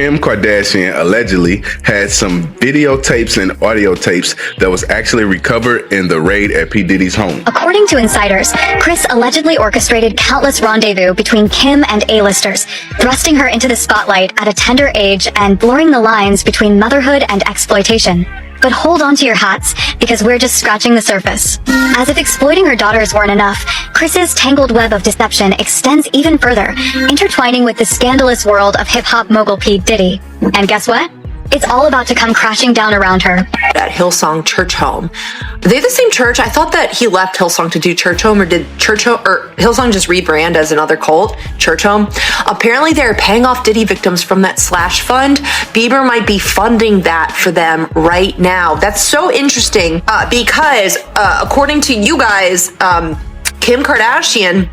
Kim Kardashian allegedly had some videotapes and audio tapes that was actually recovered in the raid at P. Diddy's home. According to insiders, Kris allegedly orchestrated countless rendezvous between Kim and A-listers, thrusting her into the spotlight at a tender age and blurring the lines between motherhood and exploitation. But hold on to your hats, because we're just scratching the surface. As if exploiting her daughters weren't enough, Kris's tangled web of deception extends even further, intertwining with the scandalous world of hip-hop mogul P. Diddy. And guess what? It's all about to come crashing down around her. At Hillsong Church Home. Are they the same church? I thought that he left Hillsong to do Church Home, or did Hillsong just rebrand as another cult? Church Home. Apparently they're paying off Diddy victims from that slash fund. Bieber might be funding that for them right now. That's so interesting because according to you guys, Kim Kardashian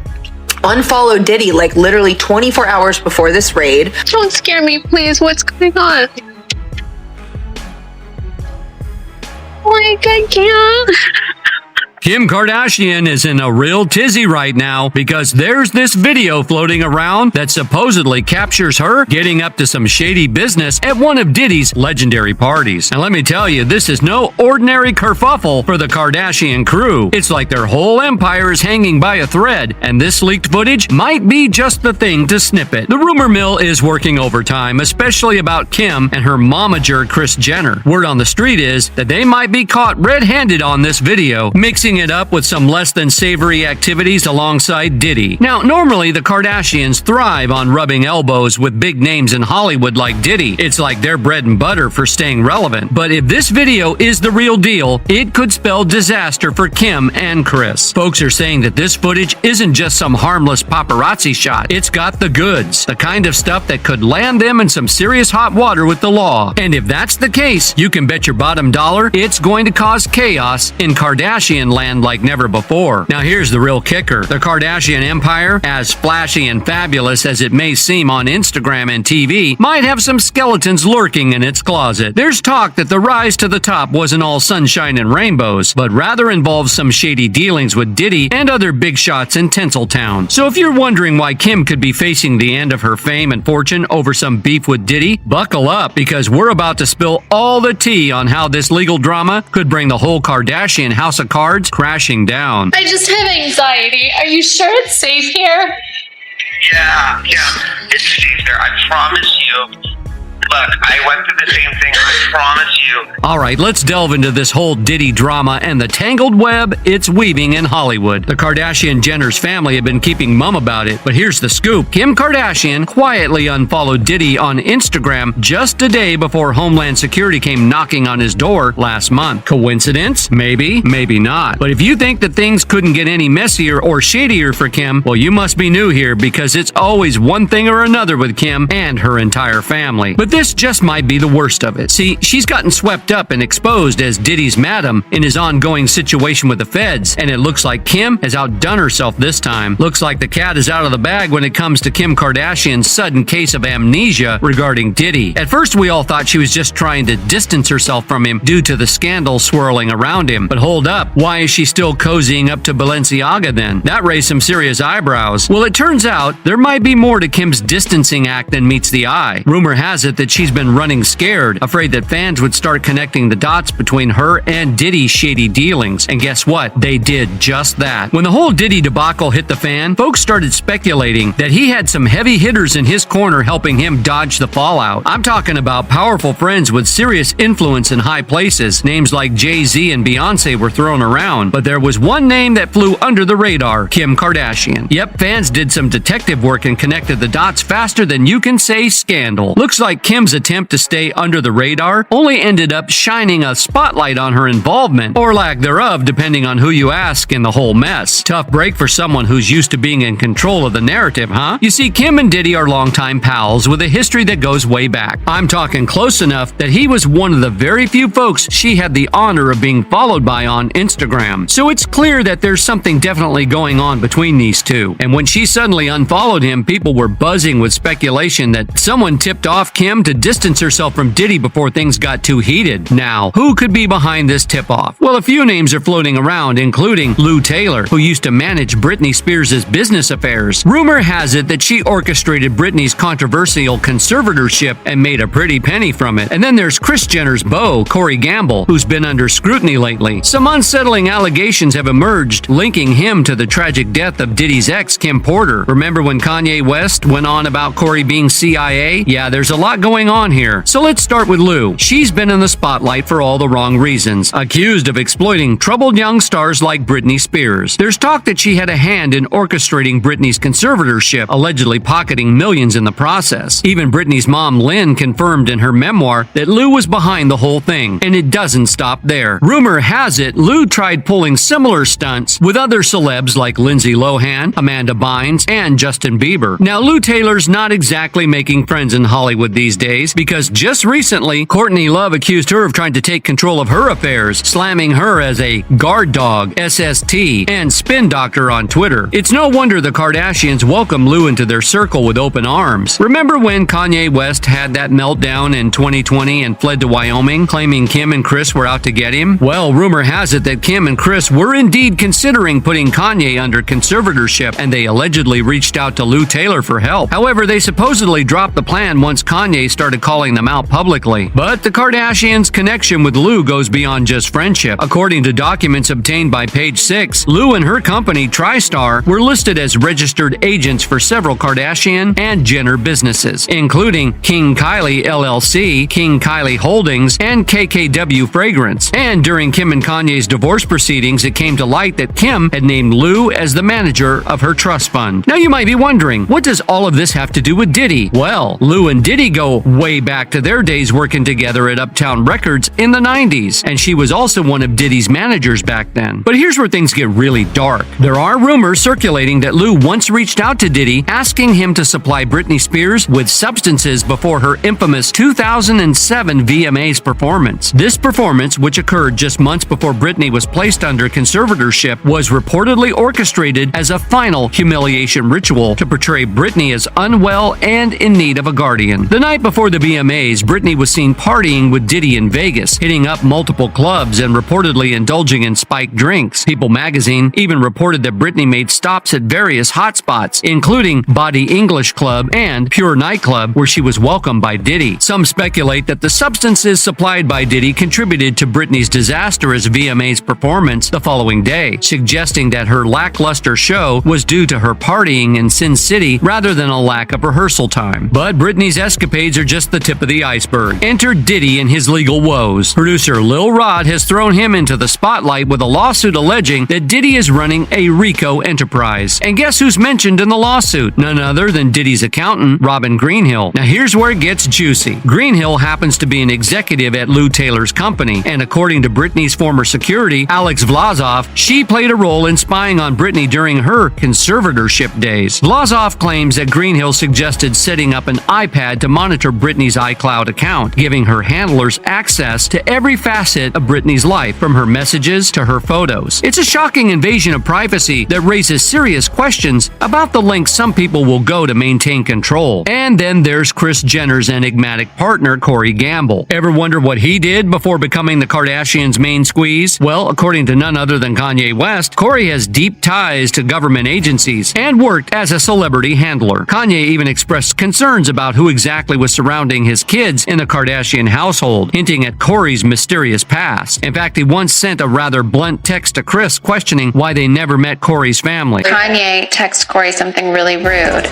unfollowed Diddy like literally 24 hours before this raid. Don't scare me, please. What's going on? Like, I can't. Kim Kardashian is in a real tizzy right now because there's this video floating around that supposedly captures her getting up to some shady business at one of Diddy's legendary parties. And let me tell you, this is no ordinary kerfuffle for the Kardashian crew. It's like their whole empire is hanging by a thread, and this leaked footage might be just the thing to snip it. The rumor mill is working overtime, especially about Kim and her momager Kris Jenner. Word on the street is that they might be caught red-handed on this video, mixing it up with some less than savory activities alongside Diddy. Now, normally the Kardashians thrive on rubbing elbows with big names in Hollywood like Diddy. It's like their bread and butter for staying relevant. But if this video is the real deal, it could spell disaster for Kim and Kris. Folks are saying that this footage isn't just some harmless paparazzi shot. It's got the goods, the kind of stuff that could land them in some serious hot water with the law. And if that's the case, you can bet your bottom dollar it's going to cause chaos in Kardashian land like never before. Now here's the real kicker. The Kardashian empire, as flashy and fabulous as it may seem on Instagram and TV, might have some skeletons lurking in its closet. There's talk that the rise to the top wasn't all sunshine and rainbows, but rather involves some shady dealings with Diddy and other big shots in Tinseltown. So if you're wondering why Kim could be facing the end of her fame and fortune over some beef with Diddy, buckle up, because we're about to spill all the tea on how this legal drama could bring the whole Kardashian house of cards crashing down. I just have anxiety. Are you sure it's safe here? Yeah, it's safe there. I promise you. Look, I went through the same thing. I promise you. All right, let's delve into this whole Diddy drama and the tangled web it's weaving in Hollywood. The Kardashian-Jenner's family have been keeping mum about it, but here's the scoop. Kim Kardashian quietly unfollowed Diddy on Instagram just a day before Homeland Security came knocking on his door last month. Coincidence? Maybe, maybe not. But if you think that things couldn't get any messier or shadier for Kim, well, you must be new here, because it's always one thing or another with Kim and her entire family. But this just might be the worst of it. See, she's gotten swept up and exposed as Diddy's madam in his ongoing situation with the feds, and it looks like Kim has outdone herself this time. Looks like the cat is out of the bag when it comes to Kim Kardashian's sudden case of amnesia regarding Diddy. At first, we all thought she was just trying to distance herself from him due to the scandal swirling around him. But hold up, why is she still cozying up to Balenciaga then? That raised some serious eyebrows. Well, it turns out there might be more to Kim's distancing act than meets the eye. Rumor has it that she's been running scared, afraid that fans would start connecting the dots between her and Diddy's shady dealings. And guess what? They did just that. When the whole Diddy debacle hit the fan, folks started speculating that he had some heavy hitters in his corner helping him dodge the fallout. I'm talking about powerful friends with serious influence in high places. Names like Jay-Z and Beyonce were thrown around, but there was one name that flew under the radar: Kim Kardashian. Yep, fans did some detective work and connected the dots faster than you can say scandal. Looks like Kim's attempt to stay under the radar only ended up shining a spotlight on her involvement, or lack thereof, depending on who you ask, in the whole mess. Tough break for someone who's used to being in control of the narrative, huh? You see, Kim and Diddy are longtime pals with a history that goes way back. I'm talking close enough that he was one of the very few folks she had the honor of being followed by on Instagram. So it's clear that there's something definitely going on between these two. And when she suddenly unfollowed him, people were buzzing with speculation that someone tipped off Kim to distance herself from Diddy before things got too heated. Now, who could be behind this tip-off? Well, a few names are floating around, including Lou Taylor, who used to manage Britney Spears' business affairs. Rumor has it that she orchestrated Britney's controversial conservatorship and made a pretty penny from it. And then there's Kris Jenner's beau, Corey Gamble, who's been under scrutiny lately. Some unsettling allegations have emerged, linking him to the tragic death of Diddy's ex, Kim Porter. Remember when Kanye West went on about Corey being CIA? Yeah, there's a lot going on here. So let's start with Lou. She's been in the spotlight for all the wrong reasons, accused of exploiting troubled young stars like Britney Spears. There's talk that she had a hand in orchestrating Britney's conservatorship, allegedly pocketing millions in the process. Even Britney's mom, Lynn, confirmed in her memoir that Lou was behind the whole thing, and it doesn't stop there. Rumor has it Lou tried pulling similar stunts with other celebs like Lindsay Lohan, Amanda Bynes, and Justin Bieber. Now, Lou Taylor's not exactly making friends in Hollywood these days, because just recently, Courtney Love accused her of trying to take control of her affairs, slamming her as a guard dog, SST, and spin doctor on Twitter. It's no wonder the Kardashians welcome Lou into their circle with open arms. Remember when Kanye West had that meltdown in 2020 and fled to Wyoming, claiming Kim and Kris were out to get him? Well, rumor has it that Kim and Kris were indeed considering putting Kanye under conservatorship, and they allegedly reached out to Lou Taylor for help. However, they supposedly dropped the plan once Kanye started calling them out publicly. But the Kardashians' connection with Lou goes beyond just friendship. According to documents obtained by Page 6, Lou and her company, TriStar, were listed as registered agents for several Kardashian and Jenner businesses, including King Kylie LLC, King Kylie Holdings, and KKW Fragrance. And during Kim and Kanye's divorce proceedings, it came to light that Kim had named Lou as the manager of her trust fund. Now you might be wondering, what does all of this have to do with Diddy? Well, Lou and Diddy go way back to their days working together at Uptown Records in the 90s, and she was also one of Diddy's managers back then. But here's where things get really dark. There are rumors circulating that Lou once reached out to Diddy, asking him to supply Britney Spears with substances before her infamous 2007 VMAs performance. This performance, which occurred just months before Britney was placed under conservatorship, was reportedly orchestrated as a final humiliation ritual to portray Britney as unwell and in need of a guardian. The night before the VMAs, Britney was seen partying with Diddy in Vegas, hitting up multiple clubs and reportedly indulging in spiked drinks. People magazine even reported that Britney made stops at various hotspots, including Body English Club and Pure Nightclub, where she was welcomed by Diddy. Some speculate that the substances supplied by Diddy contributed to Britney's disastrous VMAs performance the following day, suggesting that her lackluster show was due to her partying in Sin City rather than a lack of rehearsal time. But Britney's escapades are just the tip of the iceberg. Enter Diddy and his legal woes. Producer Lil Rod has thrown him into the spotlight with a lawsuit alleging that Diddy is running a RICO enterprise. And guess who's mentioned in the lawsuit? None other than Diddy's accountant, Robin Greenhill. Now here's where it gets juicy. Greenhill happens to be an executive at Lou Taylor's company, and according to Britney's former security, Alex Vlasov, she played a role in spying on Britney during her conservatorship days. Vlasov claims that Greenhill suggested setting up an iPad to monitor Britney's iCloud account, giving her handlers access to every facet of Britney's life, from her messages to her photos. It's a shocking invasion of privacy that raises serious questions about the lengths some people will go to maintain control. And then there's Kris Jenner's enigmatic partner, Corey Gamble. Ever wonder what he did before becoming the Kardashians' main squeeze? Well, according to none other than Kanye West, Corey has deep ties to government agencies and worked as a celebrity handler. Kanye even expressed concerns about who exactly was surrounding his kids in the Kardashian household, hinting at Corey's mysterious past. In fact, he once sent a rather blunt text to Kris questioning why they never met Corey's family. Kanye texted Corey something really rude.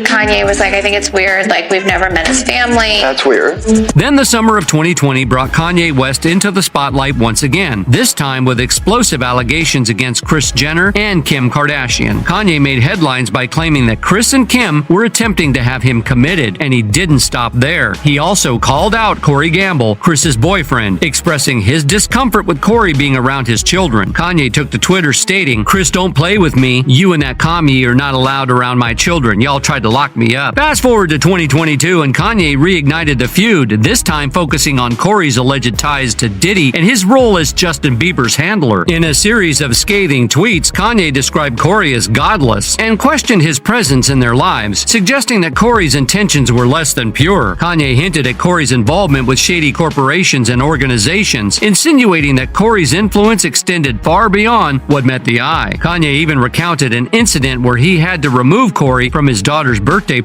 Kanye was like, I think it's weird, like we've never met his family. That's weird. Then the summer of 2020 brought Kanye West into the spotlight once again, this time with explosive allegations against Kris Jenner and Kim Kardashian. Kanye made headlines by claiming that Kris and Kim were attempting to have him committed, and he didn't stop there. He also called out Corey Gamble, Kris's boyfriend, expressing his discomfort with Corey being around his children. Kanye took to Twitter stating, "Kris, don't play with me. You and that commie are not allowed around my children. Y'all tried to lock me up." Fast forward to 2022 and Kanye reignited the feud, this time focusing on Corey's alleged ties to Diddy and his role as Justin Bieber's handler. In a series of scathing tweets, Kanye described Corey as godless and questioned his presence in their lives, suggesting that Corey's intentions were less than and pure. Kanye hinted at Corey's involvement with shady corporations and organizations, insinuating that Corey's influence extended far beyond what met the eye. Kanye even recounted an incident where he had to remove Corey from his daughter's birthday